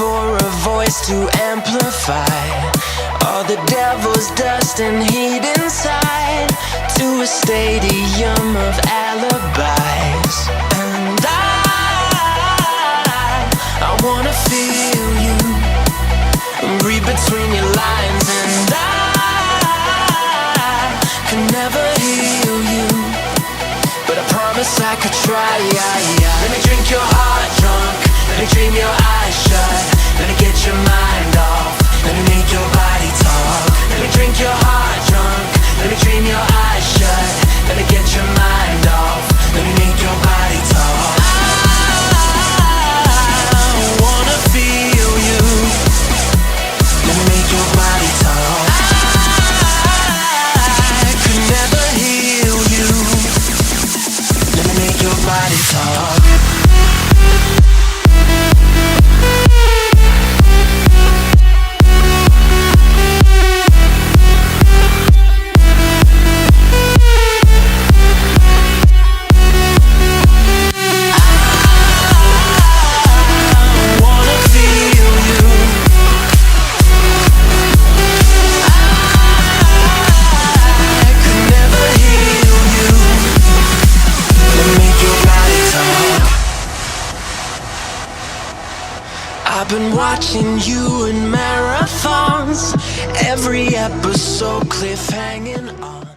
for a voice to amplify all the devil's dust and heat inside, to a stadium of alibis. And I wanna feel you, read between your lines. And I can never heal you, but I promise I could try. Let me drink your heart drunk, let me dream your eyes shut, let me get your mind off, let me make your body talk. Let me drink your heart drunk, let me dream your eyes shut, let me get your mind off, let me make your body talk. I wanna feel you, let me make your body talk. I could never heal you, let me make your body talk. I've been watching you in marathons, every episode cliffhanging on.